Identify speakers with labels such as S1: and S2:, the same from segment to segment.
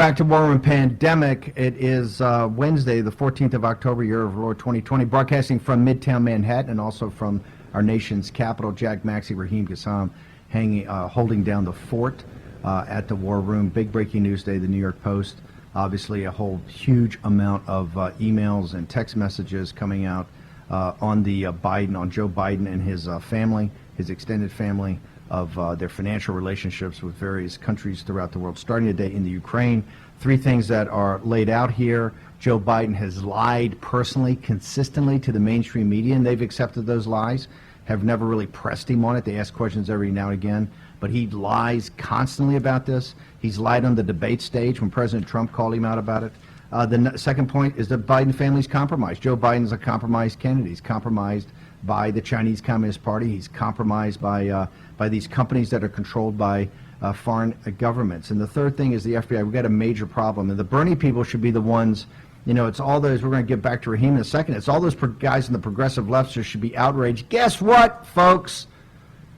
S1: back to War Room Pandemic. It is Wednesday, the 14th of October, year of Lord 2020, broadcasting from Midtown Manhattan and also from our nation's capital. Jack Maxey, Raheem Kassam, holding down the fort at the War Room. Big breaking news day, the New York Post. Obviously, a whole huge amount of emails and text messages coming out on Joe Biden and his family, his extended family, of their financial relationships with various countries throughout the world, starting today in the Ukraine. Three things that are laid out here. Joe Biden has lied personally, consistently to the mainstream media, and they've accepted those lies, have never really pressed him on it. They ask questions every now and again, but he lies constantly about this. He's lied on the debate stage when President Trump called him out about it. The second point is the Biden family's compromised. Joe Biden's a compromised candidate. He's compromised by the Chinese Communist Party. He's compromised by these companies that are controlled by foreign governments. And the third thing is the FBI. We've got a major problem. And the Bernie people should be the ones, it's all those, we're going to get back to Raheem in a second, it's all those guys in the progressive left who should be outraged. Guess what, folks?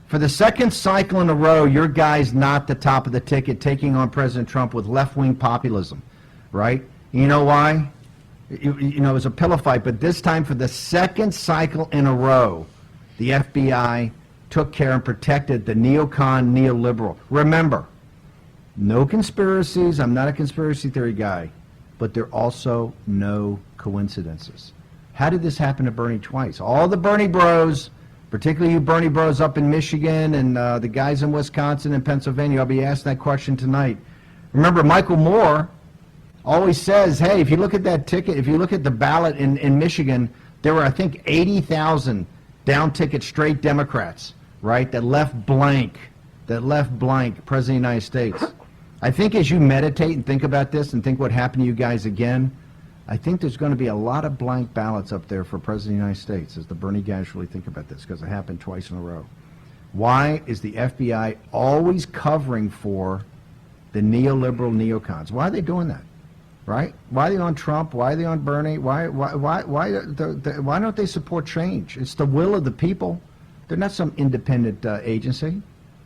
S1: For the second cycle in a row, your guy's not the top of the ticket, taking on President Trump with left-wing populism, right? You know why? It was a pillow fight, but this time for the second cycle in a row, the FBI took care and protected the neocon, neoliberal. Remember, no conspiracies. I'm not a conspiracy theory guy, but there are also no coincidences. How did this happen to Bernie twice? All the Bernie bros, particularly you Bernie bros up in Michigan and the guys in Wisconsin and Pennsylvania, I'll be asking that question tonight. Remember, Michael Moore always says, hey, if you look at that ticket, if you look at the ballot in Michigan, there were, I think, 80,000 down-ticket straight Democrats, right, that left blank President of the United States. I think as you meditate and think about this and think what happened to you guys again, I think there's going to be a lot of blank ballots up there for President of the United States as the Bernie guys really think about this, because it happened twice in a row. Why is the FBI always covering for the neoliberal neocons? Why are they doing that? Right? Why are they on Trump? Why are they on Bernie? Why don't they support change? It's the will of the people. They're not some independent agency,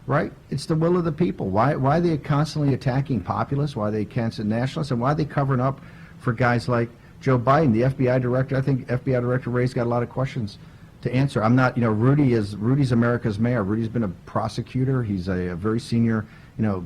S1: right? It's the will of the people. Why are they constantly attacking populists? Why are they canceling nationalists? And why are they covering up for guys like Joe Biden, the FBI director? I think FBI Director Wray's got a lot of questions to answer. I'm not, Rudy's America's mayor. Rudy's been a prosecutor. He's a very senior,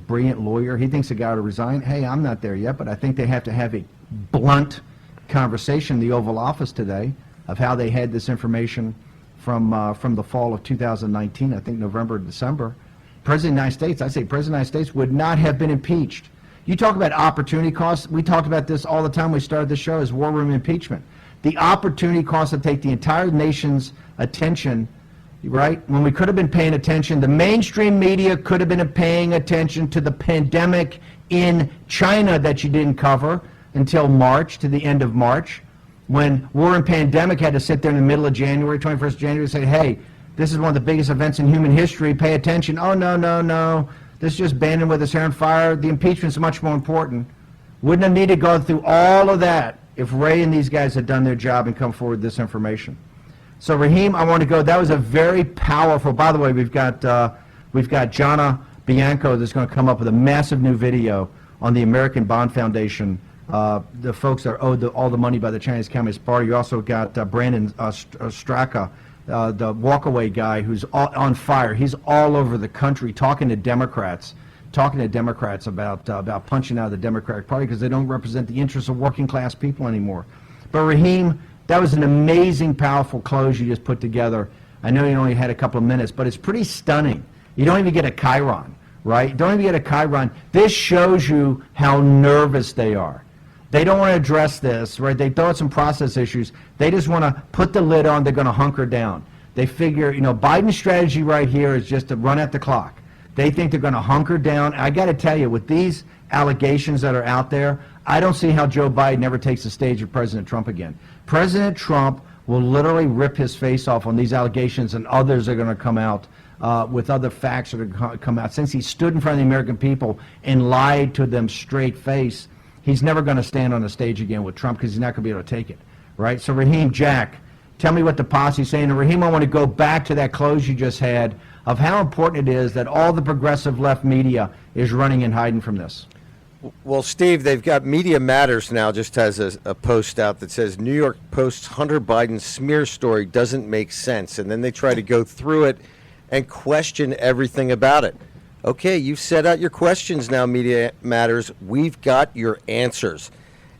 S1: brilliant lawyer. He thinks the guy ought to resign. Hey, I'm not there yet, but I think they have to have a blunt conversation in the Oval Office today of how they had this information from the fall of 2019, I think November, December. President of the United States, I say President of the United States would not have been impeached. You talk about opportunity costs. We talked about this all the time we started the show as War Room Impeachment. The opportunity cost to take the entire nation's attention, right? When we could have been paying attention, the mainstream media could have been paying attention to the pandemic in China that you didn't cover until March, to the end of March, when War and Pandemic had to sit there in the middle of January, 21st of January, and say, hey, this is one of the biggest events in human history, pay attention. Oh, no. This is just Bannon with his hair on fire. The impeachment's much more important. Wouldn't have needed to go through all of that if Wray and these guys had done their job and come forward with this information. So, Raheem, I want to go. That was a very powerful. By the way, we've got Jonna, Bianco that's going to come up with a massive new video on the American Bond Foundation, the folks that are owed all the money by the Chinese Communist Party. You also got Bannon, Straka, the walkaway guy who's on fire. He's all over the country talking to Democrats about punching out of the Democratic Party because they don't represent the interests of working class people anymore. But Raheem, that was an amazing, powerful close you just put together. I know you only had a couple of minutes, but it's pretty stunning. You don't even get a chyron, right? You don't even get a chyron. This shows you how nervous they are. They don't want to address this, right? They thought some process issues. They just want to put the lid on. They're going to hunker down. They figure, Biden's strategy right here is just to run at the clock. They think they're going to hunker down. I got to tell you, with these allegations that are out there, I don't see how Joe Biden ever takes the stage with President Trump again. President Trump will literally rip his face off on these allegations, and others are going to come out with other facts that are going to come out. Since he stood in front of the American people and lied to them straight face, he's never going to stand on the stage again with Trump because he's not going to be able to take it, right? So, Raheem, Jack, tell me what the posse's saying. And, Raheem, I want to go back to that close you just had of how important it is that all the progressive left media is running and hiding from this.
S2: Well, Steve, they've got Media Matters now just has a post out that says New York Post's Hunter Biden smear story doesn't make sense. And then they try to go through it and question everything about it. Okay, you've set out your questions now, Media Matters. We've got your answers.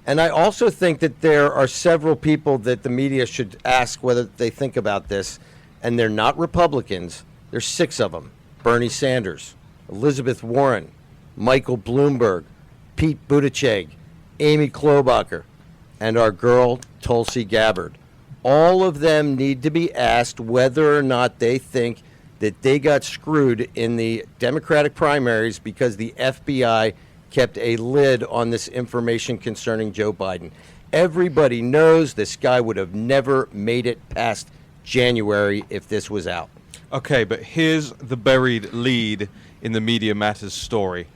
S2: And I also think that there are several people that the media should ask whether they think about this. And they're not Republicans. There's 6 of them. Bernie Sanders, Elizabeth Warren, Michael Bloomberg, Pete Buttigieg, Amy Klobuchar, and our girl Tulsi Gabbard. All of them need to be asked whether or not they think that they got screwed in the Democratic primaries because the FBI kept a lid on this information concerning Joe Biden. Everybody knows this guy would have never made it past January if this was out.
S3: Okay, but here's the buried lead in the Media Matters story.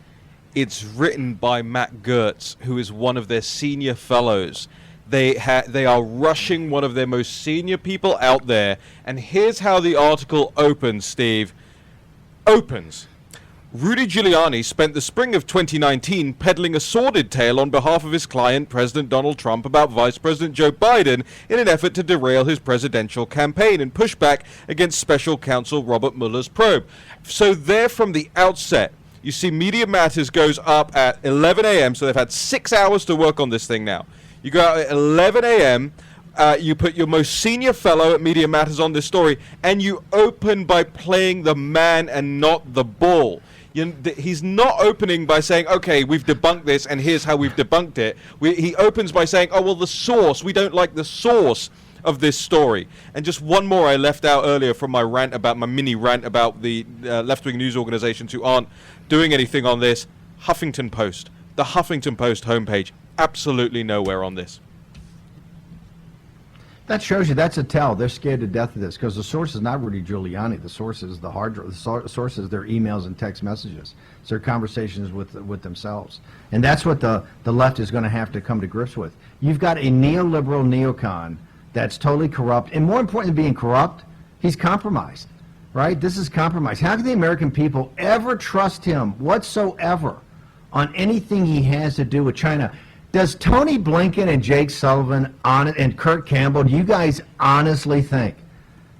S3: It's written by Matt Gertz, who is one of their senior fellows. They are rushing one of their most senior people out there. And here's how the article opens, Steve. Opens. Rudy Giuliani spent the spring of 2019 peddling a sordid tale on behalf of his client, President Donald Trump, about Vice President Joe Biden in an effort to derail his presidential campaign and push back against Special Counsel Robert Mueller's probe. So there from the outset, you see Media Matters goes up at 11 a.m., so they've had 6 hours to work on this thing now. You go out at 11 a.m., you put your most senior fellow at Media Matters on this story, and you open by playing the man and not the bull. He's not opening by saying, okay, we've debunked this, and here's how we've debunked it. He opens by saying, oh, well, the source, we don't like the source of this story. And just one more I left out earlier from my mini rant about the left-wing news organizations who aren't doing anything on this. Huffington Post, the Huffington Post homepage, absolutely nowhere on this.
S1: That shows you that's a tell. They're scared to death of this because the source is not Rudy Giuliani. The source is the hard drive. The source is their emails and text messages. It's their conversations with themselves. And that's what the left is going to have to come to grips with. You've got a neoliberal neocon that's totally corrupt. And more important than being corrupt, he's compromised, right? This is compromise. How can the American people ever trust him whatsoever on anything he has to do with China? Does Tony Blinken and Jake Sullivan and Kurt Campbell, do you guys honestly think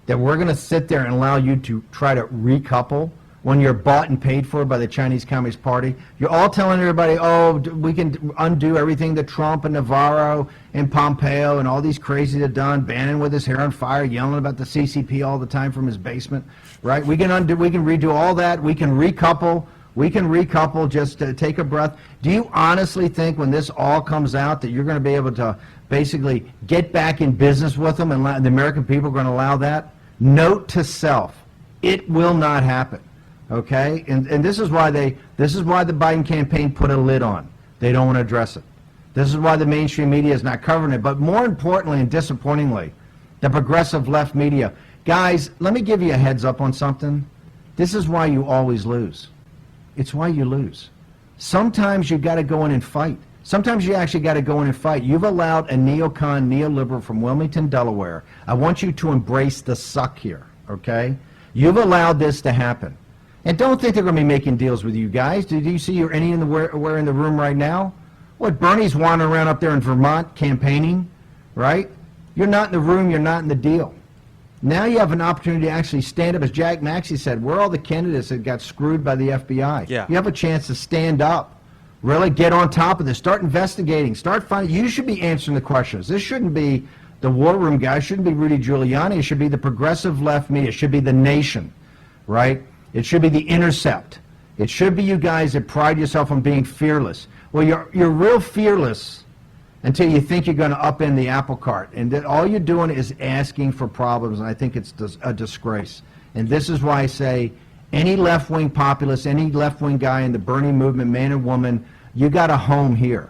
S1: that we're going to sit there and allow you to try to recouple when you're bought and paid for by the Chinese Communist Party? You're all telling everybody, oh, we can undo everything that Trump and Navarro and Pompeo and all these crazies have done. Bannon with his hair on fire, yelling about the CCP all the time from his basement, right? We can redo all that. We can recouple. Just to take a breath. Do you honestly think when this all comes out that you're going to be able to basically get back in business with them and the American people are going to allow that? Note to self, it will not happen. Okay? And this is why the Biden campaign put a lid on. They don't want to address it. This is why the mainstream media is not covering it. But more importantly and disappointingly, the progressive left media. Guys, let me give you a heads up on something. This is why you always lose. It's why you lose. Sometimes you got to go in and fight. Sometimes you actually got to go in and fight. You've allowed a neocon, neoliberal from Wilmington, Delaware. I want you to embrace the suck here, okay? You've allowed this to happen. And don't think they're going to be making deals with you guys. Do you see any in the room right now? What, Bernie's wandering around up there in Vermont campaigning, right? You're not in the room, you're not in the deal. Now you have an opportunity to actually stand up. As Jack Maxey said, we're all the candidates that got screwed by the FBI.
S3: Yeah.
S1: You have a chance to stand up, really get on top of this, start investigating, start finding. You should be answering the questions. This shouldn't be the war room guy. It shouldn't be Rudy Giuliani. It should be the progressive left media. It should be the Nation, right? It should be the Intercept. It should be you guys that pride yourself on being fearless. Well, you're real fearless until you think you're going to upend the apple cart. And that all you're doing is asking for problems, and I think it's a disgrace. And this is why I say any left-wing populist, any left-wing guy in the Bernie movement, man and woman, you got a home here.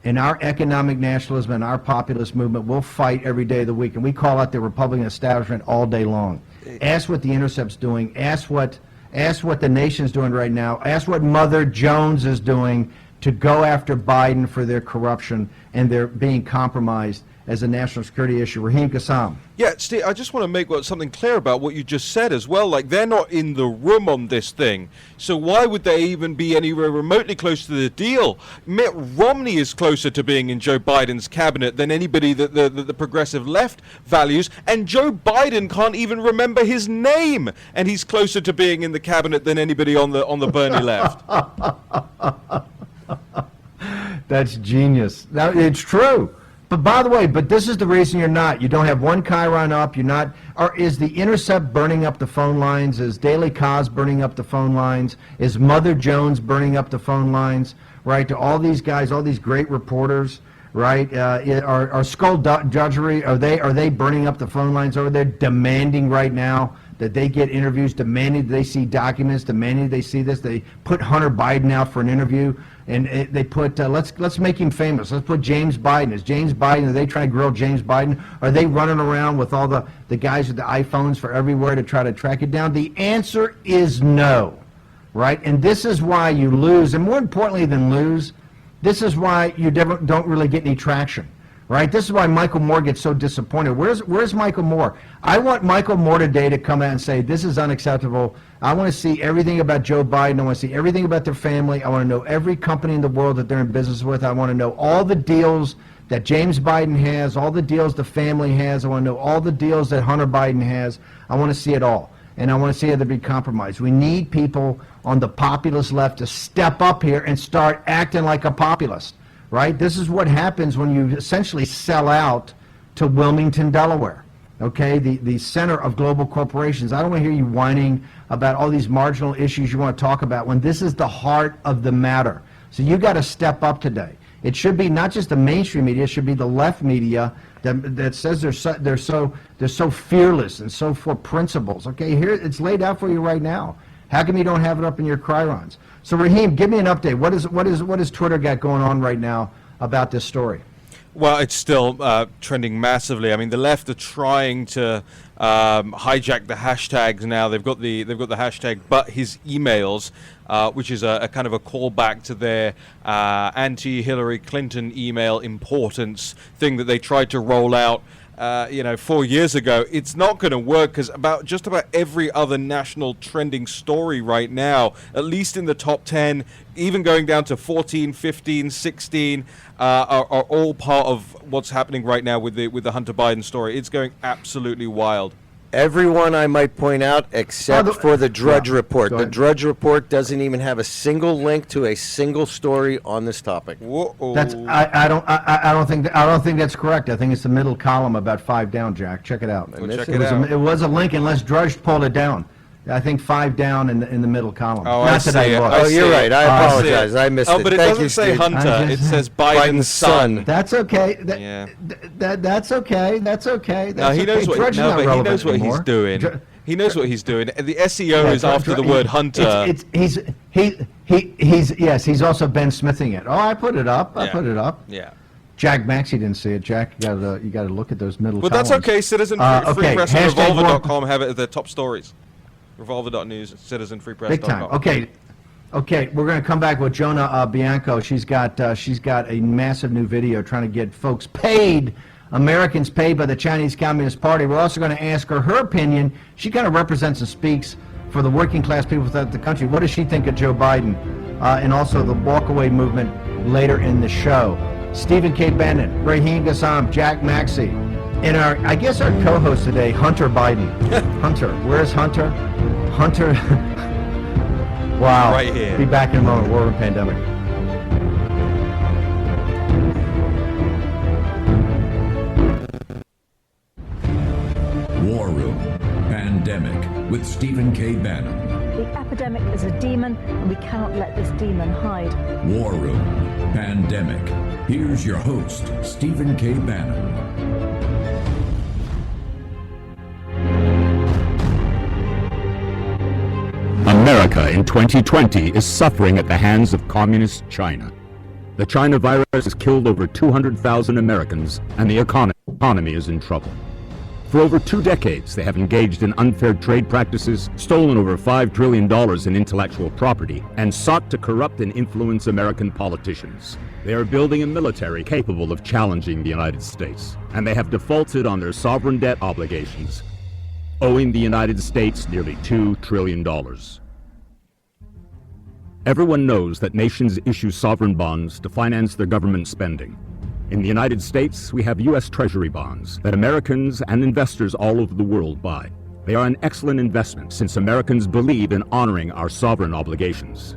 S1: In our economic nationalism and our populist movement, we'll fight every day of the week. And we call out the Republican establishment all day long. Ask what the Intercept's doing. Ask what the Nation's doing right now. Ask what Mother Jones is doing to go after Biden for their corruption and their being compromised as a national security issue. Raheem Kassam.
S3: Yeah, Steve, I just want to make something clear about what you just said as well. Like, they're not in the room on this thing, so why would they even be anywhere remotely close to the deal? Mitt Romney is closer to being in Joe Biden's cabinet than anybody that the progressive left values, and Joe Biden can't even remember his name, and he's closer to being in the cabinet than anybody on the Bernie left.
S1: That's genius. It's true. But by the way, this is the reason you're not. You don't have one Chiron up. You're not. Or is The Intercept burning up the phone lines? Is Daily Kos burning up the phone lines? Is Mother Jones burning up the phone lines? Right? To all these guys, all these great reporters, right? Are skullduggery? Are they burning up the phone lines over there, demanding right now that they get interviews, demanding that they see documents, demanding that they see this? They put Hunter Biden out for an interview. And they put, let's make him famous. Let's put James Biden. Is James Biden, are they trying to grill James Biden? Are they running around with all the guys with the iPhones for everywhere to try to track it down? The answer is no, right? And this is why you lose. And more importantly than lose, this is why you don't really get any traction, right? This is why Michael Moore gets so disappointed. Where's Michael Moore? I want Michael Moore today to come out and say, this is unacceptable. I want to see everything about Joe Biden. I want to see everything about their family. I want to know every company in the world that they're in business with. I want to know all the deals that James Biden has, all the deals the family has. I want to know all the deals that Hunter Biden has. I want to see it all. And I want to see it to be compromised. We need people on the populist left to step up here and start acting like a populist, right? This is what happens when you essentially sell out to Wilmington, Delaware. Okay, the center of global corporations. I don't want to hear you whining about all these marginal issues you want to talk about when this is the heart of the matter. So you got to step up today. It should be not just the mainstream media, it should be the left media that says they're so fearless and so for principles. Okay, here it's laid out for you right now. How come you don't have it up in your Chirons? So Raheem, give me an update. What is Twitter got going on right now about this story?
S3: Well, it's still trending massively. I mean, the left are trying to hijack the hashtags now. They've got the hashtag "but his emails," which is a kind of a callback to their anti-Hillary Clinton email importance thing that they tried to roll out 4 years ago. It's not going to work because just about every other national trending story right now, at least in the top 10, even going down to 14, 15, 16, are all part of what's happening right now with the Hunter Biden story. It's going absolutely wild.
S2: Everyone, I might point out, except for the Drudge Report. The Drudge Report doesn't even have a single link to a single story on this topic.
S3: Whoa.
S1: That's I don't think that's correct. I think it's the middle column about 5 down, Jack. Check it out.
S3: Check it out.
S1: It was a link unless Drudge pulled it down. I think 5 down in the middle column.
S3: Oh,
S1: Not
S3: I see
S1: that
S3: it.
S1: looked.
S2: Oh, you're right. I apologize. I missed it.
S3: Oh, but it
S2: Thank
S3: doesn't
S2: you,
S3: say
S2: Steve.
S3: Hunter. It says Biden's son.
S1: That's okay.
S3: Yeah.
S1: That's okay. That's okay.
S3: No, he knows what.
S1: Drudge is not
S3: But he
S1: relevant
S3: knows what
S1: anymore.
S3: he's doing. He knows what he's doing. And the SEO is after the word Hunter.
S1: He's also Ben Smithing it. Oh, I put it up. I put it up.
S3: Yeah.
S1: Jack Maxey didn't see it. Jack, you got to look at those middle.
S3: But that's
S1: columns.
S3: okay. Citizen Free Press and Revolver.com have it at their top stories. Revolver.news, citizenfreepress.com.
S1: Okay, we're going to come back with Jonna Bianco. She's got a massive new video trying to get folks paid, Americans paid by the Chinese Communist Party. We're also going to ask her opinion. She kind of represents and speaks for the working class people throughout the country. What does she think of Joe Biden? And also the walkaway movement later in the show. Stephen K. Bannon, Raheem Kassam, Jack Maxey. And our co-host today, Hunter Biden. Hunter, where's Hunter? Hunter. Wow.
S3: Right here.
S1: Be back in a moment. War and pandemic.
S4: War Room Pandemic with Stephen K. Bannon.
S5: The epidemic is a demon, and we cannot let this demon hide.
S4: War Room Pandemic. Here's your host, Stephen K. Bannon.
S6: America in 2020 is suffering at the hands of communist China. The China virus has killed over 200,000 Americans, and the economy is in trouble. For over 2 decades, they have engaged in unfair trade practices, stolen over $5 trillion in intellectual property, and sought to corrupt and influence American politicians. They are building a military capable of challenging the United States, and they have defaulted on their sovereign debt obligations, owing the United States nearly $2 trillion. Everyone knows that nations issue sovereign bonds to finance their government spending. In the United States, we have U.S. Treasury bonds that Americans and investors all over the world buy. They are an excellent investment since Americans believe in honoring our sovereign obligations.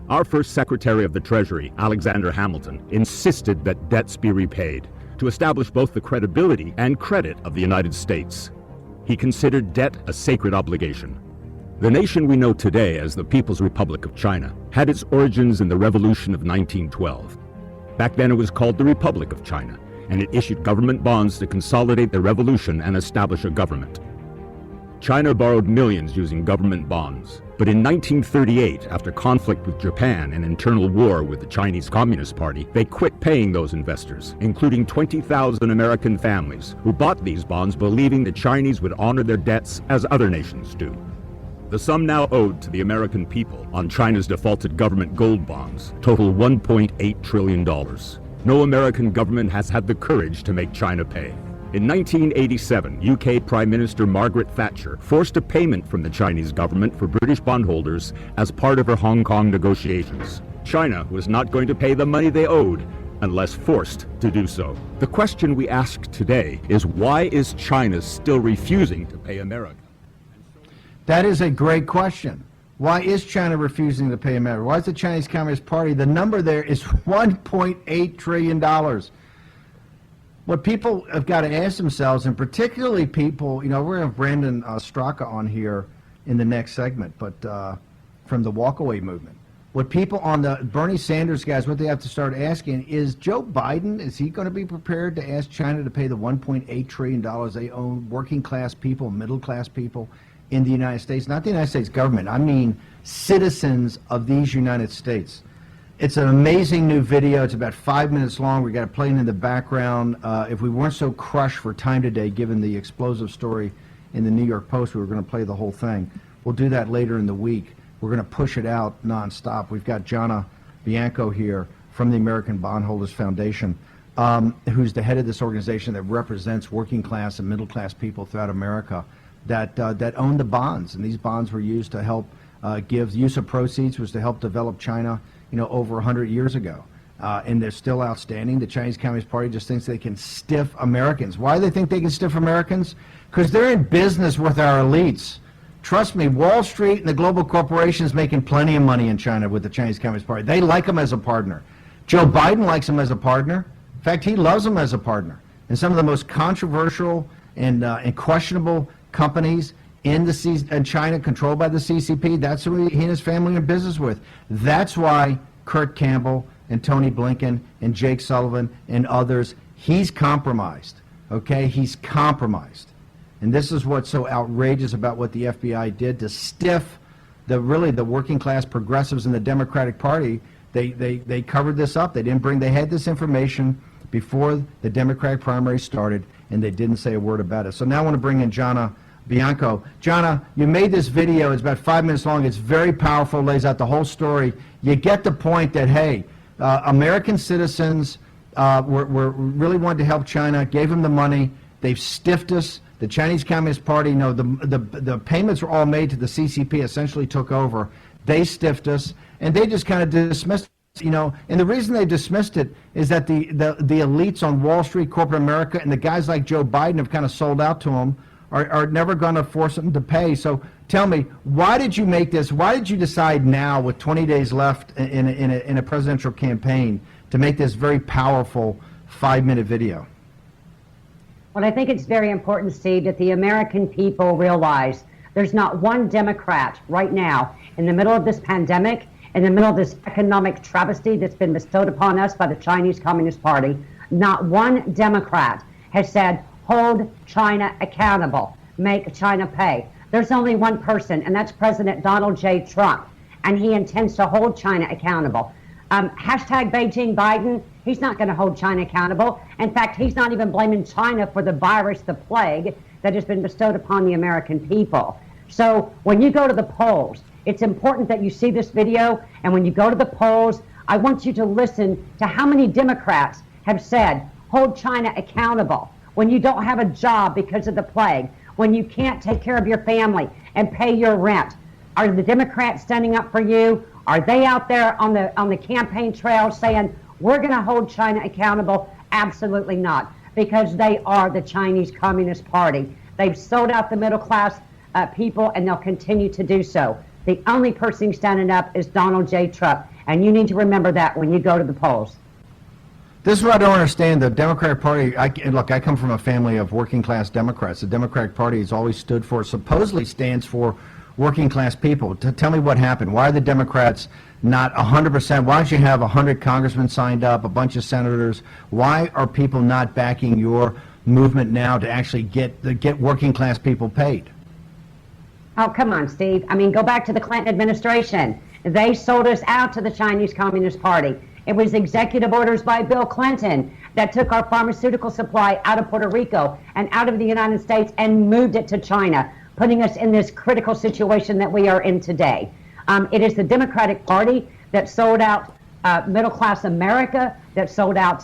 S6: Our first Secretary of the Treasury, Alexander Hamilton, insisted that debts be repaid to establish both the credibility and credit of the United States. He considered debt a sacred obligation. The nation we know today as the People's Republic of China had its origins in the Revolution of 1912. Back then it was called the Republic of China, and it issued government bonds to consolidate the revolution and establish a government. China borrowed millions using government bonds, but in 1938, after conflict with Japan and internal war with the Chinese Communist Party, they quit paying those investors, including 20,000 American families who bought these bonds believing the Chinese would honor their debts as other nations do. The sum now owed to the American people on China's defaulted government gold bonds total $1.8 trillion. No American government has had the courage to make China pay. In 1987, UK Prime Minister Margaret Thatcher forced a payment from the Chinese government for British bondholders as part of her Hong Kong negotiations. China was not going to pay the money they owed unless forced to do so. The question we ask today is, why is China still refusing to pay America?
S1: That is a great question. Why is China refusing to pay America? Why is the Chinese Communist Party? The number there is $1.8 trillion. What people have got to ask themselves, and particularly people, you know, we're going to have Brandon Straka on here in the next segment, but from the walkaway movement. What people on the Bernie Sanders guys, what they have to start asking is, Joe Biden, is he going to be prepared to ask China to pay the $1.8 trillion they own working class people, middle class people in the United States? Not the United States government, I mean citizens of these United States. It's an amazing new video. It's about 5 minutes long. We got it playing in the background. If we weren't so crushed for time today, given the explosive story in the New York Post, we were going to play the whole thing. We'll do that later in the week. We're going to push it out nonstop. We've got Jonna Bianco here from the American Bondholders Foundation, who's the head of this organization that represents working class and middle class people throughout America that own the bonds. And these bonds were used to help give, use of proceeds was to help develop China, you know, over 100 years ago. And they're still outstanding. The Chinese Communist Party just thinks they can stiff Americans. Why do they think they can stiff Americans? Because they're in business with our elites. Trust me, Wall Street and the global corporations making plenty of money in China with the Chinese Communist Party. They like them as a partner. Joe Biden likes them as a partner. In fact, he loves them as a partner. And some of the most controversial and questionable companies in China controlled by the CCP, that's who he and his family are in business with. That's why Kurt Campbell and Tony Blinken and Jake Sullivan and others, he's compromised, okay? He's compromised. And this is what's so outrageous about what the FBI did to stiff the working class progressives in the Democratic Party. They covered this up. They had this information before the Democratic primary started, and they didn't say a word about it. So now I want to bring in Jonna Bianco. Jonna, you made this video. It's about 5 minutes long. It's very powerful, lays out the whole story. You get the point that, hey, American citizens were really wanted to help China, gave them the money. They've stiffed us. The Chinese Communist Party, no, the payments were all made to the CCP, essentially took over. They stiffed us, and they just kind of dismissed it, you know. And the reason they dismissed it is that the elites on Wall Street, corporate America, and the guys like Joe Biden have kind of sold out to them, are never going to force them to pay. So tell me, why did you make this? Why did you decide now, with 20 days left in a presidential campaign, to make this very powerful 5-minute video?
S7: Well, I think it's very important, Steve, that the American people realize there's not one Democrat right now in the middle of this pandemic, in the middle of this economic travesty that's been bestowed upon us by the Chinese Communist Party. Not one Democrat has said, hold China accountable, make China pay. There's only one person, and that's President Donald J. Trump, and he intends to hold China accountable. Hashtag Beijing Biden, he's not going to hold China accountable. In fact, he's not even blaming China for the virus, the plague. that has been bestowed upon the American people. So when you go to the polls, it's important that you see this video, and when you go to the polls, I want you to listen to how many Democrats have said, hold China accountable when you don't have a job because of the plague, when you can't take care of your family and pay your rent. Are the Democrats standing up for you? Are they out there on the campaign trail saying, we're going to hold China accountable? Absolutely not, because they are the Chinese Communist Party. They've sold out the middle class people, and they'll continue to do so. The only person standing up is Donald J. Trump, and you need to remember that when you go to the polls.
S1: This is what I don't understand. The Democratic Party, look, I come from a family of working class Democrats. The Democratic Party has always stood for, supposedly stands for working class people. Tell me what happened. Why are the Democrats not 100%? Why don't you have 100 congressmen signed up, a bunch of senators? Why are people not backing your movement now to actually get working class people paid?
S7: Oh, come on, Steve. I mean, go back to the Clinton administration. They sold us out to the Chinese Communist Party. It was executive orders by Bill Clinton that took our pharmaceutical supply out of Puerto Rico and out of the United States and moved it to China, putting us in this critical situation that we are in today. It is the Democratic Party that sold out middle-class America, that sold out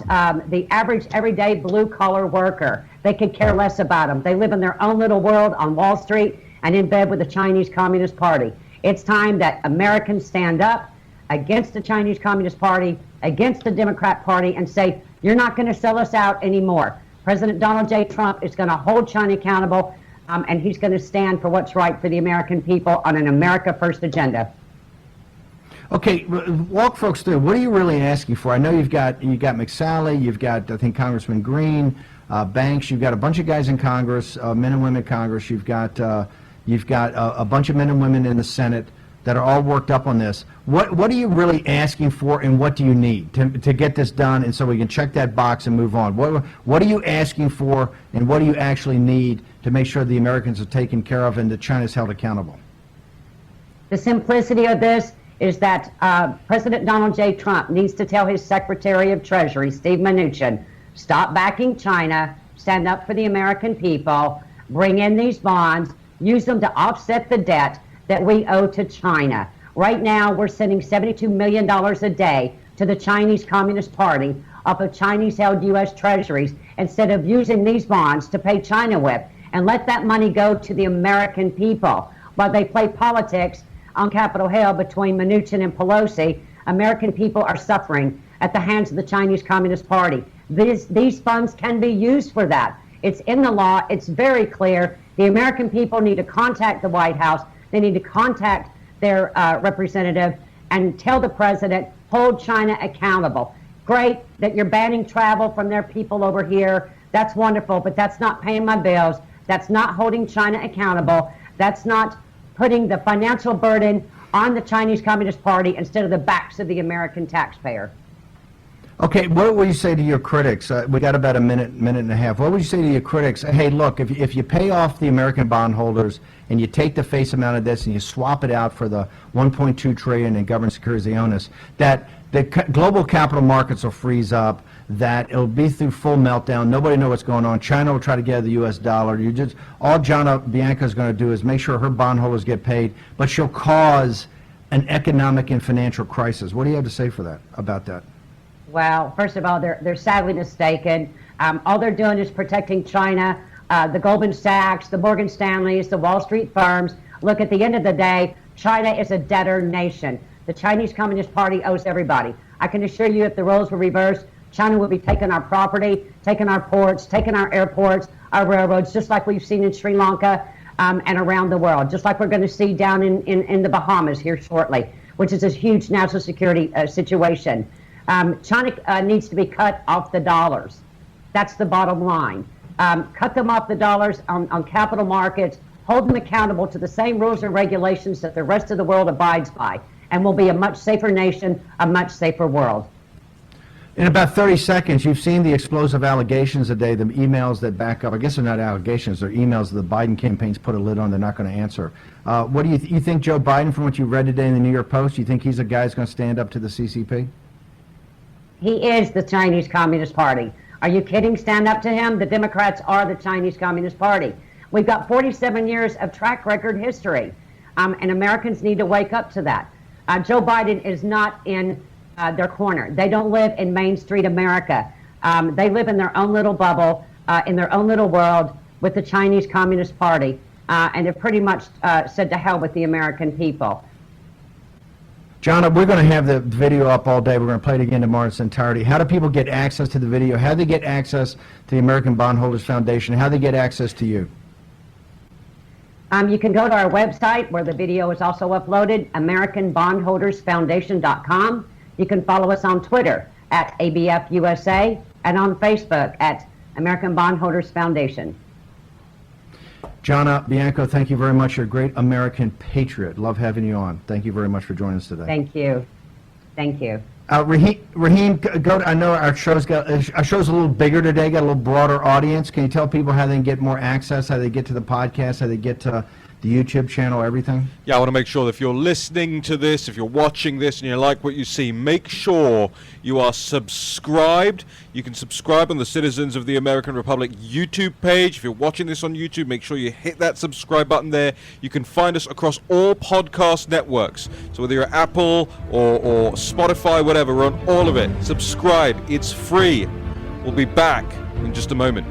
S7: the average, everyday blue-collar worker. They could care less about them. They live in their own little world on Wall Street and in bed with the Chinese Communist Party. It's time that Americans stand up against the Chinese Communist Party, against the Democrat Party, and say, you're not going to sell us out anymore. President Donald J. Trump is going to hold China accountable, and he's going to stand for what's right for the American people on an America First agenda.
S1: Okay, walk folks through. What are you really asking for? I know you've got McSally, you've got, I think, Congressman Green, Banks, you've got a bunch of guys in Congress, men and women in Congress, you've got a bunch of men and women in the Senate that are all worked up on this. What are you really asking for, and what do you need to get this done, and so we can check that box and move on? What are you asking for, and what do you actually need to make sure the Americans are taken care of and that China's held accountable?
S7: The simplicity of this is that President Donald J. Trump needs to tell his Secretary of Treasury, Steve Mnuchin, stop backing China, stand up for the American people, bring in these bonds, use them to offset the debt that we owe to China. Right now, we're sending $72 million a day to the Chinese Communist Party off of Chinese-held U.S. treasuries instead of using these bonds to pay China with, and let that money go to the American people. While they play politics on Capitol Hill between Mnuchin and Pelosi, American people are suffering at the hands of the Chinese Communist Party. These funds can be used for that. It's in the law. It's very clear. The American people need to contact the White House. They need to contact their representative and tell the president, hold China accountable. Great that you're banning travel from their people over here. That's wonderful, but that's not paying my bills. That's not holding China accountable. That's not putting the financial burden on the Chinese Communist Party instead of the backs of the American taxpayer.
S1: Okay, what would you say to your critics? We got about a minute and a half. What would you say to your critics? Hey, look, if you pay off the American bondholders and you take the face amount of this and you swap it out for the $1.2 trillion in government securities they own us, that the global capital markets will freeze up, that it'll be through full meltdown. Nobody knows what's going on. China will try to get the U.S. dollar. All Jonna Bianco is going to do is make sure her bondholders get paid, but she'll cause an economic and financial crisis. What do you have to say for that, about that?
S7: Well, first of all, they're sadly mistaken. All they're doing is protecting China. The Goldman Sachs, the Morgan Stanleys, the Wall Street firms. Look, at the end of the day, China is a debtor nation. The Chinese Communist Party owes everybody. I can assure you, if the roles were reversed, China would be taking our property, taking our ports, taking our airports, our railroads, just like we've seen in Sri Lanka and around the world, just like we're going to see down in the Bahamas here shortly, which is a huge national security situation. China needs to be cut off the dollars. That's the bottom line. Cut them off the dollars on capital markets, hold them accountable to the same rules and regulations that the rest of the world abides by, and we'll be a much safer nation, a much safer world.
S1: In about 30 seconds, you've seen the explosive allegations today, the emails that back up. I guess they're not allegations, they're emails that the Biden campaign's put a lid on, they're not going to answer. What do you think Joe Biden, from what you read today in the New York Post, you think he's a guy who's going to stand up to the CCP?
S7: He is the Chinese Communist Party. Are you kidding? Stand up to him? The Democrats are the Chinese Communist Party. We've got 47 years of track record history, and Americans need to wake up to that. Joe Biden is not in their corner. They don't live in Main Street America. They live in their own little bubble, in their own little world with the Chinese Communist Party, and have pretty much said to hell with the American people.
S1: Jonna, we're going to have the video up all day. We're going to play it again tomorrow in its entirety. How do people get access to the video? How do they get access to the American Bondholders Foundation? How do they get access to you?
S7: You can go to our website where the video is also uploaded, AmericanBondholdersFoundation.com. You can follow us on Twitter at ABFUSA and on Facebook at American Bondholders Foundation.
S1: Jonna, Bianco, thank you very much. You're a great American patriot. Love having you on. Thank you very much for joining us today.
S7: Thank you. Thank you.
S1: Raheem, I know our show's a little bigger today, got a little broader audience. Can you tell people how they can get more access, how they get to the podcast, how they get to the YouTube channel, everything?
S3: Yeah, I want to make sure that if you're listening to this, if you're watching this and you like what you see, make sure you are subscribed. You can subscribe on the Citizens of the American Republic YouTube page. If you're watching this on YouTube, make sure you hit that subscribe button there. You can find us across all podcast networks. So whether you're Apple or Spotify, whatever, we're on all of it. Subscribe. It's free. We'll be back in just a moment.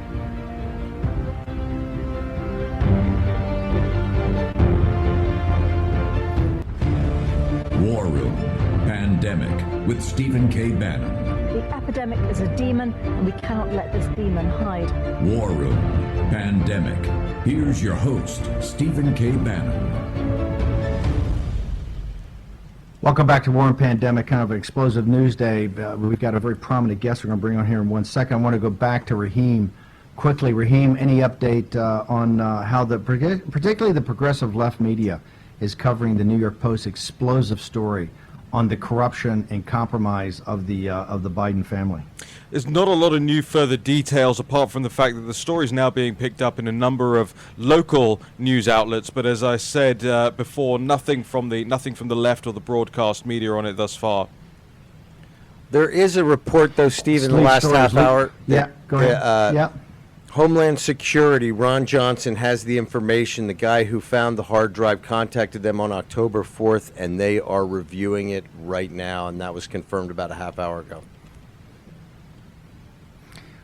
S4: War Room Pandemic with Stephen K. Bannon.
S5: The epidemic is a demon, and we cannot let this demon hide.
S4: War Room Pandemic. Here's your host, Stephen K. Bannon.
S1: Welcome back to War and Pandemic, kind of an explosive news day. We've got a very prominent guest we're going to bring on here in 1 second. I want to go back to Raheem quickly. Raheem, any update on how particularly the progressive left media is covering the New York Post's explosive story on the corruption and compromise of the Biden family?
S3: There's not a lot of new further details apart from the fact that the story is now being picked up in a number of local news outlets. But as I said before, nothing from the left or the broadcast media on it thus far.
S2: There is a report, though, Steve, in the last half hour.
S1: Yeah, go ahead. Yeah.
S2: Homeland Security, Ron Johnson has the information. The guy who found the hard drive contacted them on October 4th, and they are reviewing it right now, and that was confirmed about a half hour ago.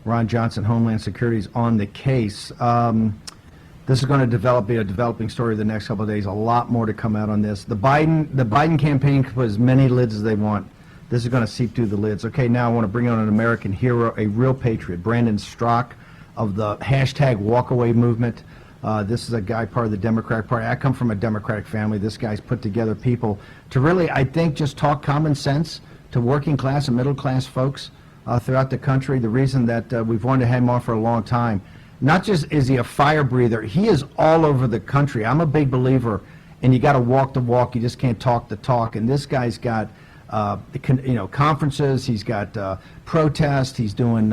S1: Ron Johnson, Homeland Security, is on the case. This is going to be a developing story the next couple of days. A lot more to come out on this. The Biden campaign can put as many lids as they want. This is going to seep through the lids. Okay, now I want to bring on an American hero, a real patriot, Brandon Straka, of the hashtag walkaway movement. This is a guy part of the Democratic Party. I come from a Democratic family. This guy's put together people to really, I think, just talk common sense to working class and middle class folks throughout the country. The reason that we've wanted to have him on for a long time, not just is he a fire breather, he is all over the country. I'm a big believer, and you got to walk the walk. You just can't talk the talk. And this guy's got conferences. He's got protests. He's doing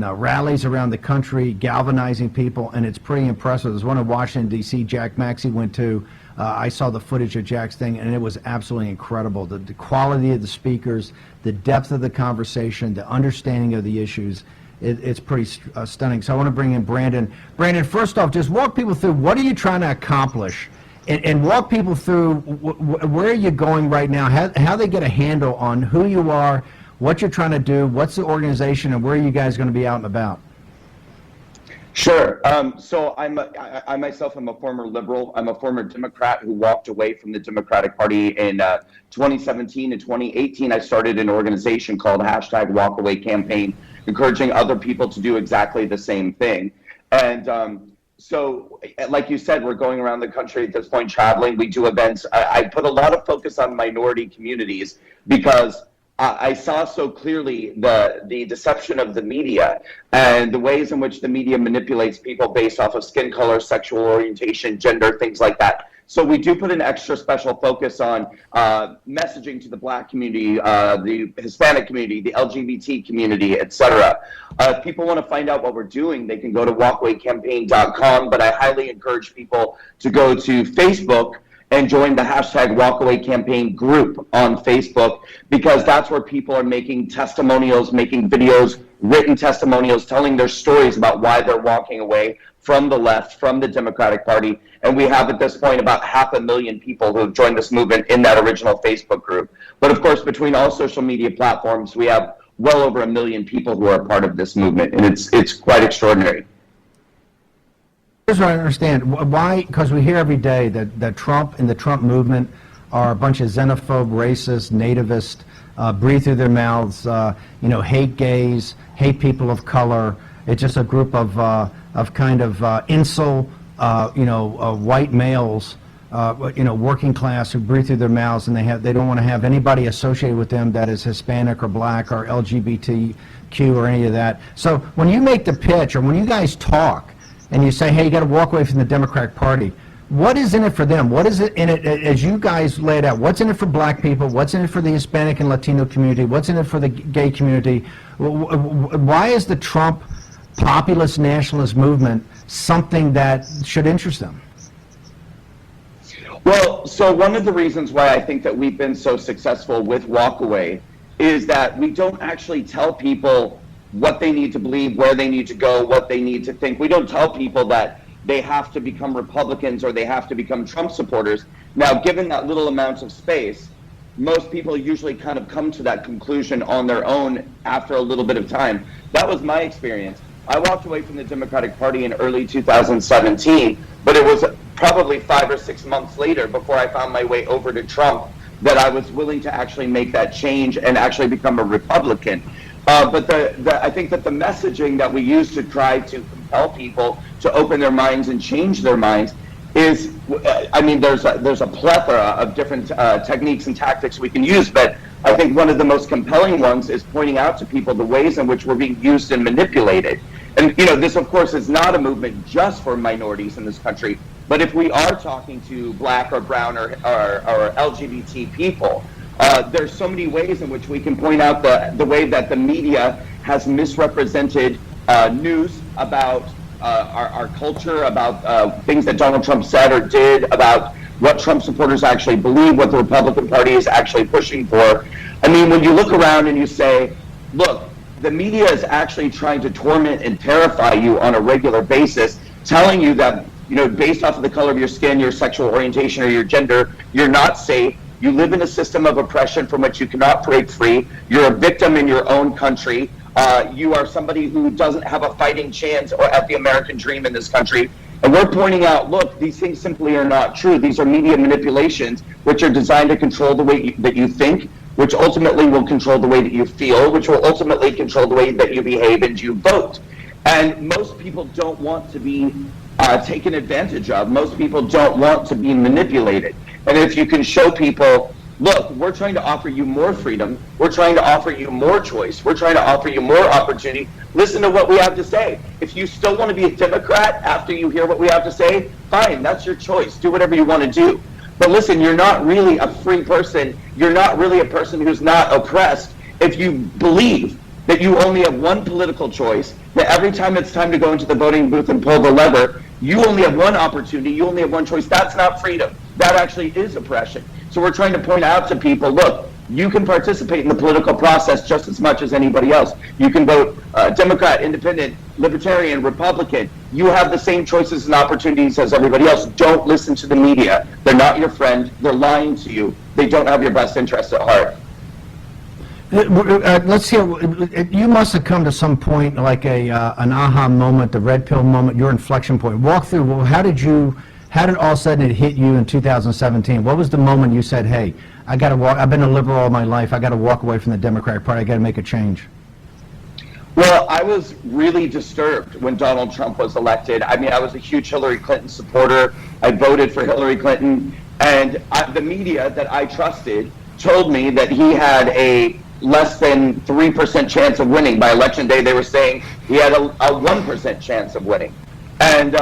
S1: rallies around the country, galvanizing people, and it's pretty impressive. There's one in Washington, D.C. Jack Maxey went to. I saw the footage of Jack's thing, and it was absolutely incredible. The quality of the speakers, the depth of the conversation, the understanding of the issues. It's pretty stunning. So I want to bring in Brandon. Brandon, first off, just walk people through what are you trying to accomplish? And walk people through where are you going right now, how they get a handle on who you are, what you're trying to do, what's the organization, and where are you guys going to be out and about?
S8: Sure. So I myself am a former liberal. I'm a former Democrat who walked away from the Democratic Party in 2017 and 2018. I started an organization called #Walkaway Campaign, encouraging other people to do exactly the same thing. And so, like you said, we're going around the country at this point, traveling. We do events. I put a lot of focus on minority communities because I saw so clearly the deception of the media and the ways in which the media manipulates people based off of skin color, sexual orientation, gender, things like that. So we do put an extra special focus on messaging to the Black community, the Hispanic community, the LGBT community, etc. If people want to find out what we're doing, they can go to walkawaycampaign.com, but I highly encourage people to go to Facebook and join the #Walkaway Campaign group on Facebook, because that's where people are making testimonials, making videos, written testimonials, telling their stories about why they're walking away from the left, from the Democratic Party, and we have at this point about 500,000 people who have joined this movement in that original Facebook group. But of course, between all social media platforms, we have well over 1 million people who are part of this movement, and it's quite extraordinary.
S1: Here's what I understand. Why? Because we hear every day that Trump and the Trump movement are a bunch of xenophobe, racist, nativist, breathe through their mouths, hate gays, hate people of color. It's just a group of kind of incel, white males, working class who breathe through their mouths, and they don't want to have anybody associated with them that is Hispanic or black or LGBTQ or any of that. So when you make the pitch, or when you guys talk, and you say, hey, you got to walk away from the Democratic Party, what is in it for them? What is it in it, as you guys lay it out? What's in it for black people? What's in it for the Hispanic and Latino community? What's in it for the gay community? Why is the Trump populist nationalist movement something that should interest them?
S8: Well, so one of the reasons why I think that we've been so successful with Walkaway is that we don't actually tell people what they need to believe, where they need to go, what they need to think. We don't tell people that they have to become Republicans or they have to become Trump supporters. Now, given that little amount of space, most people usually kind of come to that conclusion on their own after a little bit of time. That was my experience. I walked away from the Democratic Party in early 2017, but it was probably 5 or 6 months later before I found my way over to Trump that I was willing to actually make that change and actually become a Republican. But I think that the messaging that we use to try to compel people to open their minds and change their minds is, there's a plethora of different techniques and tactics we can use, but I think one of the most compelling ones is pointing out to people the ways in which we're being used and manipulated. And, this, of course, is not a movement just for minorities in this country, but if we are talking to black or brown or LGBT people, there's so many ways in which we can point out the way that the media has misrepresented news about our culture, about things that Donald Trump said or did, about what Trump supporters actually believe, what the Republican Party is actually pushing for. I mean, when you look around and you say, look, the media is actually trying to torment and terrify you on a regular basis, telling you that, based off of the color of your skin, your sexual orientation, or your gender, you're not safe. You live in a system of oppression from which you cannot break free. You're a victim in your own country. You are somebody who doesn't have a fighting chance at the American dream in this country. And we're pointing out, look, these things simply are not true. These are media manipulations, which are designed to control the way that you think, which ultimately will control the way that you feel, which will ultimately control the way that you behave and you vote. And most people don't want to be taken advantage of. Most people don't want to be manipulated. And if you can show people, look, we're trying to offer you more freedom, we're trying to offer you more choice, we're trying to offer you more opportunity, listen to what we have to say. If you still want to be a Democrat after you hear what we have to say, fine, that's your choice. Do whatever you want to do. But listen, you're not really a free person. You're not really a person who's not oppressed if you believe that you only have one political choice, that every time it's time to go into the voting booth and pull the lever, you only have one opportunity, you only have one choice. That's not freedom. That actually is oppression. So we're trying to point out to people, look, you can participate in the political process just as much as anybody else. You can vote Democrat, Independent, Libertarian, Republican. You have the same choices and opportunities as everybody else. Don't listen to the media. They're not your friend. They're lying to you. They don't have your best interest at heart.
S1: Let's hear. You must have come to some point like an aha moment, the red pill moment, your inflection point. Walk through. Well, how did all of a sudden it hit you in 2017? What was the moment you said, "Hey, I got to walk. I've been a liberal all my life. I got to walk away from the Democratic Party. I got to make a change."
S8: Well, I was really disturbed when Donald Trump was elected. I mean, I was a huge Hillary Clinton supporter. I voted for Hillary Clinton, and the media that I trusted told me that he had a less than 3% chance of winning. By election day, they were saying he had a 1% chance of winning. And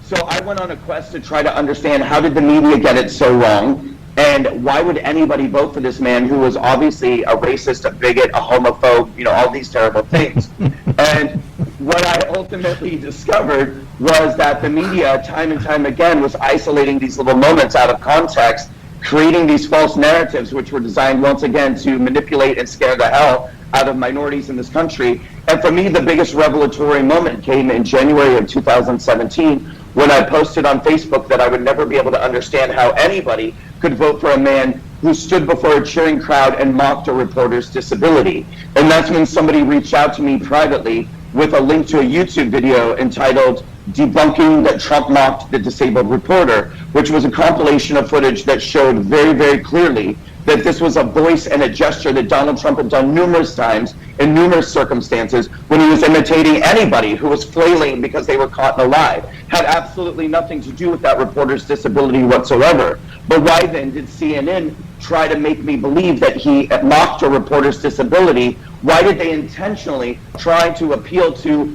S8: so I went on a quest to try to understand, how did the media get it so wrong? And why would anybody vote for this man who was obviously a racist, a bigot, a homophobe, all these terrible things? And what I ultimately discovered was that the media, time and time again, was isolating these little moments out of context, creating these false narratives which were designed once again to manipulate and scare the hell out of minorities in this country. And for me, the biggest revelatory moment came in January of 2017 when I posted on Facebook that I would never be able to understand how anybody could vote for a man who stood before a cheering crowd and mocked a reporter's disability. And that's when somebody reached out to me privately with a link to a YouTube video entitled "Debunking That Trump Mocked the Disabled Reporter," which was a compilation of footage that showed very, very clearly that this was a voice and a gesture that Donald Trump had done numerous times in numerous circumstances when he was imitating anybody who was flailing because they were caught in a lie. Had absolutely nothing to do with that reporter's disability whatsoever. But why then did CNN try to make me believe that he mocked a reporter's disability? Why did they intentionally try to appeal to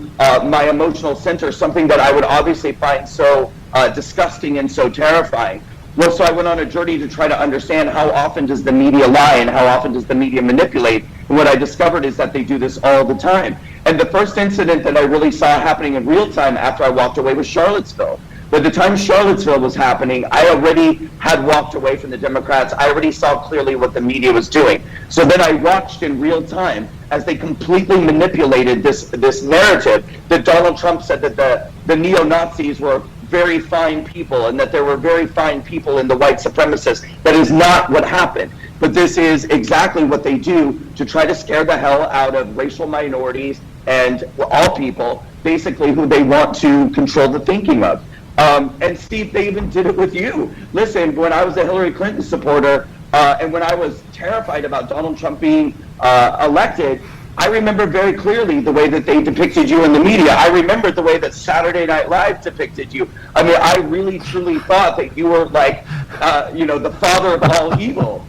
S8: my emotional center, something that I would obviously find so disgusting and so terrifying? Well, so I went on a journey to try to understand how often does the media lie and how often does the media manipulate. And what I discovered is that they do this all the time. And the first incident that I really saw happening in real time after I walked away was Charlottesville. By the time Charlottesville was happening, I already had walked away from the Democrats. I already saw clearly what the media was doing. So then I watched in real time as they completely manipulated this narrative that Donald Trump said that the neo-Nazis were very fine people and that there were very fine people in the white supremacists. That is not what happened. But this is exactly what they do to try to scare the hell out of racial minorities and all people, basically who they want to control the thinking of. And Steve, they even did it with you. Listen, when I was a Hillary Clinton supporter and when I was terrified about Donald Trump being elected, I remember very clearly the way that they depicted you in the media. I remember the way that Saturday Night Live depicted you. I mean, I really, truly thought that you were like, the father of all evil.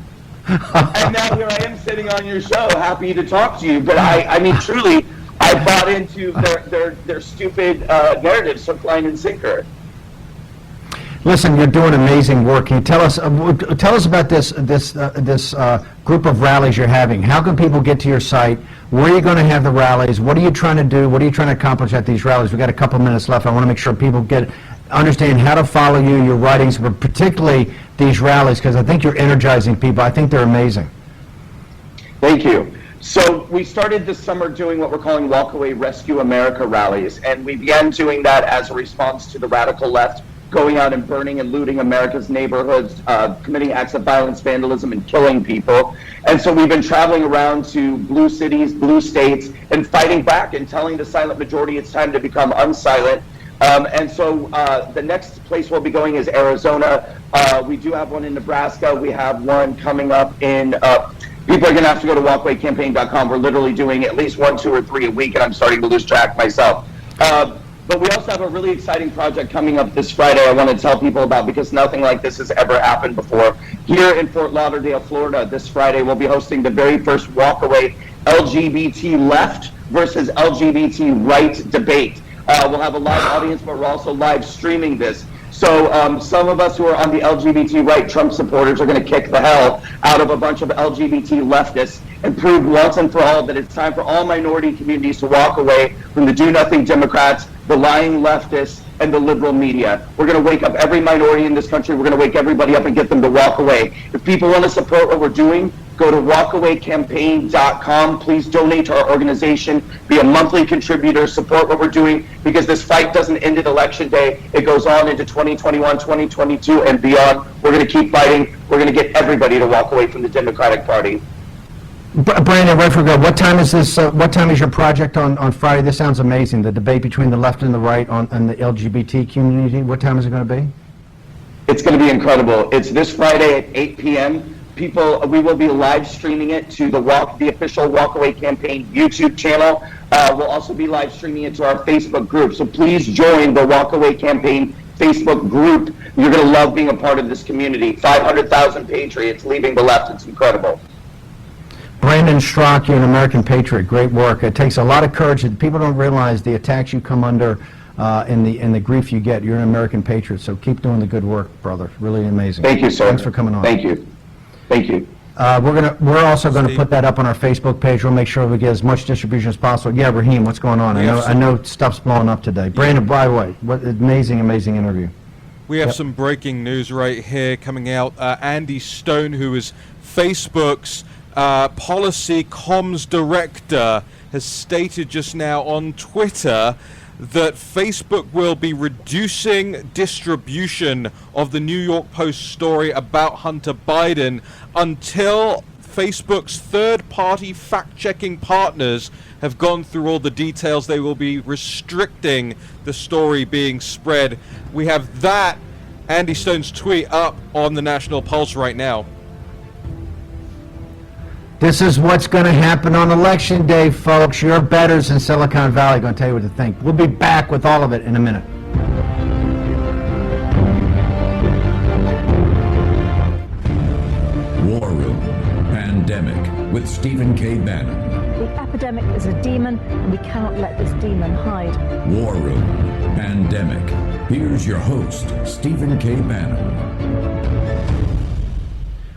S8: And now here I am sitting on your show, happy to talk to you. But I mean, truly, I bought into their stupid narratives, hook, line, and sinker.
S1: Listen, you're doing amazing work. Can you tell us about this group of rallies you're having? How can people get to your site? Where are you going to have the rallies? What are you trying to do? What are you trying to accomplish at these rallies? We've got a couple minutes left. I want to make sure people understand how to follow you, your writings, but particularly these rallies, because I think you're energizing people. I think they're amazing.
S8: Thank you. So we started this summer doing what we're calling Walkaway Rescue America rallies, and we began doing that as a response to the radical left going out and burning and looting America's neighborhoods, committing acts of violence, vandalism, and killing people. And so we've been traveling around to blue cities, blue states, and fighting back and telling the silent majority it's time to become unsilent. And so the next place we'll be going is Arizona. We do have one in Nebraska. We have one coming up in, people are going to have to go to walkawaycampaign.com. We're literally doing at least 1, 2, or 3 a week, and I'm starting to lose track myself. But we also have a really exciting project coming up this Friday I want to tell people about because nothing like this has ever happened before. Here in Fort Lauderdale, Florida, this Friday, we'll be hosting the very first Walkaway LGBT left versus LGBT right debate. We'll have a live audience, but we're also live streaming this. So some of us who are on the LGBT right Trump supporters are going to kick the hell out of a bunch of LGBT leftists and prove once and for all that it's time for all minority communities to walk away from the do-nothing Democrats, the lying leftists, and the liberal media. We're going to wake up every minority in this country. We're going to wake everybody up and get them to walk away. If people want to support what we're doing, go to walkawaycampaign.com. Please donate to our organization. Be a monthly contributor. Support what we're doing because this fight doesn't end at Election Day. It goes on into 2021, 2022, and beyond. We're going to keep fighting. We're going to get everybody to walk away from the Democratic Party.
S1: Brandon, right for go. What time is this? What time is your project on Friday? This sounds amazing. The debate between the left and the right on the LGBT community. What time is it going to be?
S8: It's going to be incredible. It's this Friday at 8 p.m. We will be live streaming it to the official Walkaway Campaign YouTube channel. We'll also be live streaming it to our Facebook group. So please join the Walkaway Campaign Facebook group. You're going to love being a part of this community. 500,000 patriots leaving the left. It's incredible.
S1: Brandon Straka, you're an American patriot. Great work. It takes a lot of courage. People don't realize the attacks you come under and the grief you get. You're an American patriot, so keep doing the good work, brother. Really amazing.
S8: Thank you, sir.
S1: Thanks for coming on.
S8: Thank you. Thank you.
S1: We're also going to put that up on our Facebook page. We'll make sure we get as much distribution as possible. Yeah, Raheem, what's going on? I know stuff's blowing up today. Brandon, by the way, what amazing interview.
S3: We have some breaking news right here coming out. Andy Stone, who is Facebook's policy comms director has stated just now on Twitter that Facebook will be reducing distribution of the New York Post story about Hunter Biden until Facebook's third-party fact-checking partners have gone through all the details. They will be restricting the story being spread. We have that Andy Stone's tweet up on the National Pulse right now.
S1: This is what's going to happen on Election Day, folks. Your bettors in Silicon Valley are going to tell you what to think. We'll be back with all of it in a minute.
S4: War Room Pandemic with Stephen K. Bannon.
S5: The epidemic is a demon, and we cannot let this demon hide.
S4: War Room Pandemic. Here's your host, Stephen K. Bannon.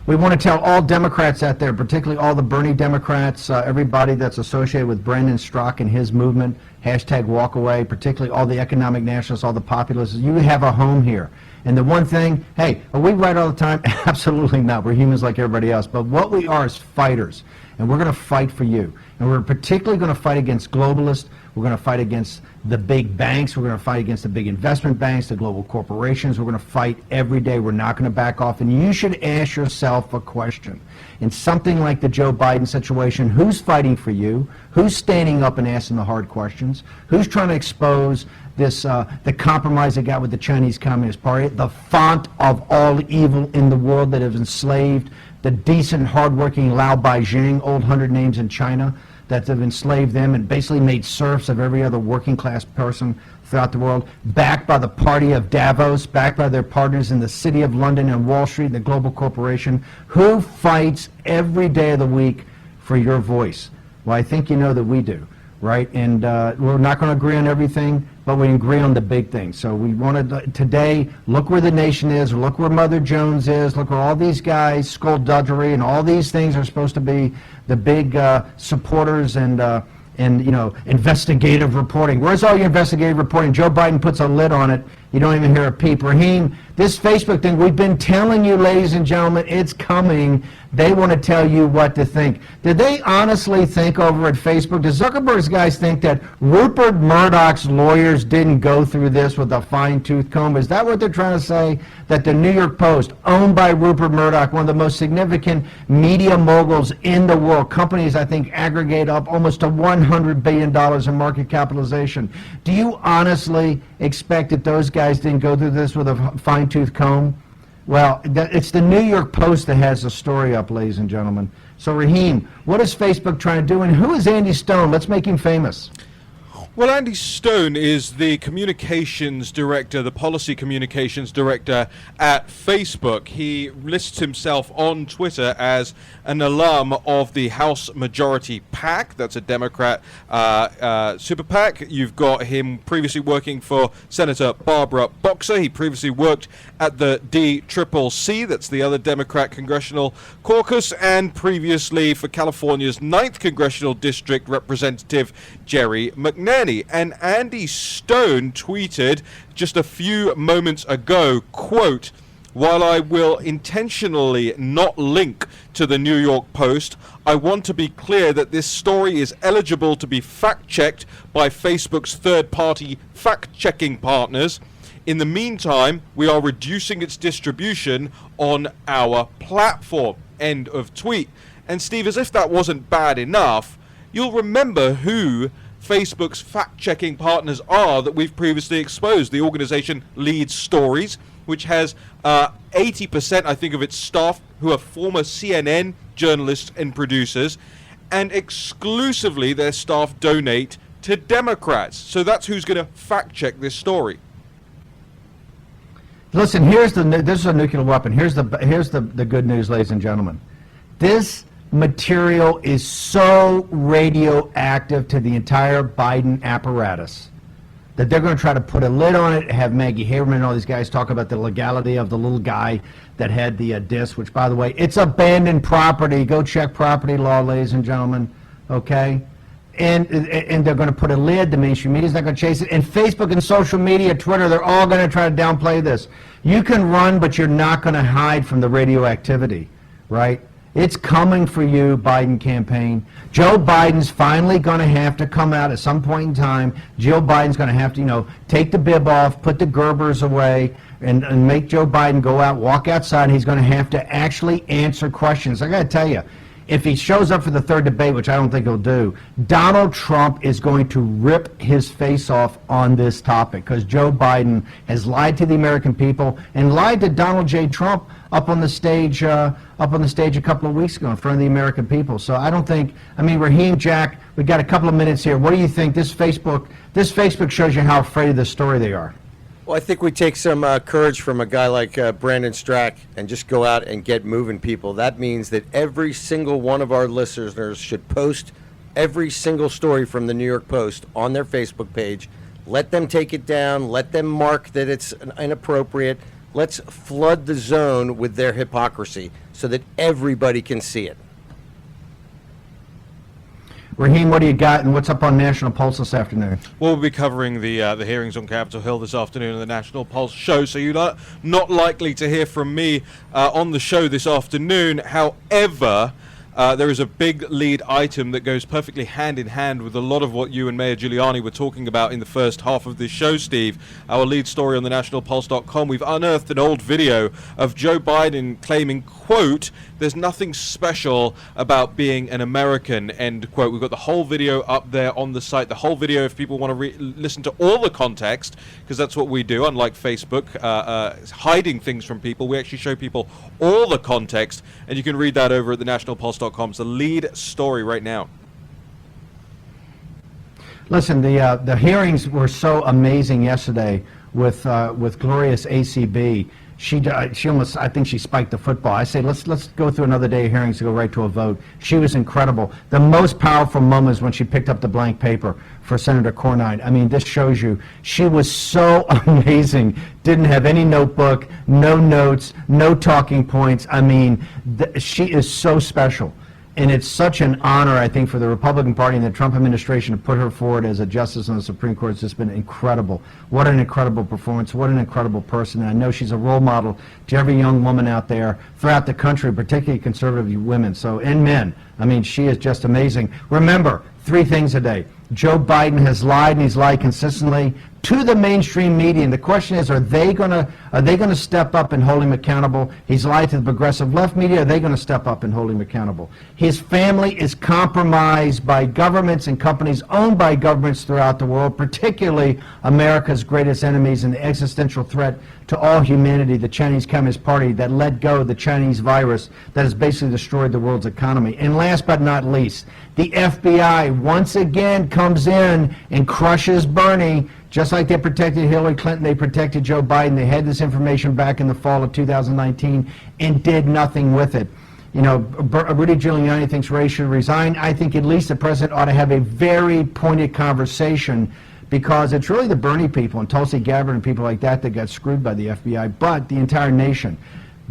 S1: We want to tell all Democrats out there, particularly all the Bernie Democrats, everybody that's associated with Brendan Straka and his movement, #walkaway, particularly all the economic nationalists, all the populists, you have a home here. And the one thing, hey, are we right all the time? Absolutely not. We're humans like everybody else. But what we are is fighters. And we're going to fight for you. And we're particularly going to fight against globalists. We're going to fight against the big banks. We're going to fight against the big investment banks, the global corporations. We're going to fight every day. We're not going to back off. And you should ask yourself a question. In something like the Joe Biden situation, who's fighting for you? Who's standing up and asking the hard questions? Who's trying to expose this, the compromise they got with the Chinese Communist Party, the font of all evil in the world that have enslaved the decent, hardworking Lao Beijing, old 100 names in China, that have enslaved them and basically made serfs of every other working class person throughout the world, backed by the party of Davos, backed by their partners in the City of London and Wall Street and the global corporation. Who fights every day of the week for your voice? Well, I think you know that we do, right? And we're not going to agree on everything, but we agree on the big things. So we wanted to, today, look where the nation is, look where Mother Jones is, look where all these guys, skullduggery and all these things are supposed to be the big supporters and you know, investigative reporting. Where's all your investigative reporting? Joe Biden puts a lid on it. You don't even hear a peep. Raheem, this Facebook thing, we've been telling you, ladies and gentlemen, it's coming. They want to tell you what to think. Did they honestly think over at Facebook, does Zuckerberg's guys think that Rupert Murdoch's lawyers didn't go through this with a fine-tooth comb? Is that what they're trying to say? That the New York Post, owned by Rupert Murdoch, one of the most significant media moguls in the world, companies I think aggregate up almost to $100 billion in market capitalization. Do you honestly expect that those guys didn't go through this with a fine-tooth comb? Well, it's the New York Post that has the story up, ladies and gentlemen. So, Raheem, what is Facebook trying to do, and who is Andy Stone? Let's make him famous.
S3: Well, Andy Stone is the communications director, the policy communications director at Facebook. He lists himself on Twitter as an alum of the House Majority PAC. That's a Democrat super PAC. You've got him previously working for Senator Barbara Boxer. He previously worked at the DCCC, that's the other Democrat Congressional Caucus, and previously for California's 9th Congressional District Representative Jerry McNerney. And Andy Stone tweeted just a few moments ago, quote, "While I will intentionally not link to the New York Post, I want to be clear that this story is eligible to be fact-checked by Facebook's third-party fact-checking partners. In the meantime, we are reducing its distribution on our platform." End of tweet. And Steve, as if that wasn't bad enough, you'll remember who Facebook's fact-checking partners are that we've previously exposed. The organization Lead Stories, which has 80%, I think, of its staff who are former CNN journalists and producers, and exclusively their staff donate to Democrats. So that's who's going to fact-check this story.
S1: Listen, this is a nuclear weapon. Here's the good news, ladies and gentlemen. This material is so radioactive to the entire Biden apparatus that they're going to try to put a lid on it, have Maggie Haberman and all these guys talk about the legality of the little guy that had the disc, which, by the way, it's abandoned property. Go check property law, ladies and gentlemen, okay? And they're going to put a lid. The mainstream media's not going to chase it. And Facebook and social media, Twitter, they're all going to try to downplay this. You can run, but you're not going to hide from the radioactivity, right? It's coming for you, Biden campaign. Joe Biden's finally going to have to come out at some point in time. Joe Biden's going to have to, take the bib off, put the Gerbers away, and make Joe Biden go out, walk outside, and he's going to have to actually answer questions. I got to tell you, if he shows up for the third debate, which I don't think he'll do, Donald Trump is going to rip his face off on this topic because Joe Biden has lied to the American people and lied to Donald J. Trump up on the stage a couple of weeks ago in front of the American people. So I don't think, Raheem, Jack, we've got a couple of minutes here. What do you think? This Facebook shows you how afraid of this story they are.
S2: Well, I think we take some courage from a guy like Brandon Straka and just go out and get moving, people. That means that every single one of our listeners should post every single story from the New York Post on their Facebook page. Let them take it down. Let them mark that it's inappropriate. Let's flood the zone with their hypocrisy so that everybody can see it.
S1: Raheem, what do you got, and what's up on National Pulse this afternoon?
S3: We'll be covering the hearings on Capitol Hill this afternoon on the National Pulse show, so you're not likely to hear from me on the show this afternoon. However, there is a big lead item that goes perfectly hand in hand with a lot of what you and Mayor Giuliani were talking about in the first half of this show, Steve. Our lead story on thenationalpulse.com, we've unearthed an old video of Joe Biden claiming, quote, "There's nothing special about being an American," end quote. We've got the whole video up there on the site. The whole video, if people want to listen to all the context, because that's what we do, unlike Facebook, hiding things from people. We actually show people all the context, and you can read that over at thenationalpulse.com. It's the lead story right now.
S1: Listen, the hearings were so amazing yesterday with glorious ACB. She almost, I think she spiked the football. I say let's go through another day of hearings to go right to a vote. She was incredible. The most powerful moment is when she picked up the blank paper for Senator Cornyn. This shows you she was so amazing. Didn't have any notebook, no notes, no talking points. She is so special. And it's such an honor, I think, for the Republican Party and the Trump administration to put her forward as a justice on the Supreme Court. It's just been incredible. What an incredible performance. What an incredible person. And I know she's a role model to every young woman out there throughout the country, particularly conservative women and men. She is just amazing. Remember, 3 things a day. Joe Biden has lied, and he's lied consistently to the mainstream media. And the question is, are they going to step up and hold him accountable? He's lied to the progressive left media. Are they going to step up and hold him accountable? His family is compromised by governments and companies owned by governments throughout the world, particularly America's greatest enemies and the existential threat to all humanity, the Chinese Communist Party that let go of the Chinese virus that has basically destroyed the world's economy. And last but not least, the FBI once again comes in and crushes Bernie. Just like they protected Hillary Clinton, they protected Joe Biden. They had this information back in the fall of 2019 and did nothing with it. Rudy Giuliani thinks Ray should resign. I think at least the president ought to have a very pointed conversation, because it's really the Bernie people and Tulsi Gabbard and people like that got screwed by the FBI, but the entire nation.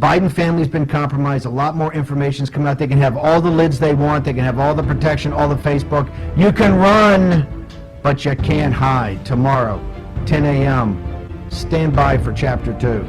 S1: Biden family's been compromised. A lot more information's coming out. They can have all the lids they want. They can have all the protection, all the Facebook. You can run, but you can't hide. Tomorrow, 10 a.m. Stand by for Chapter 2.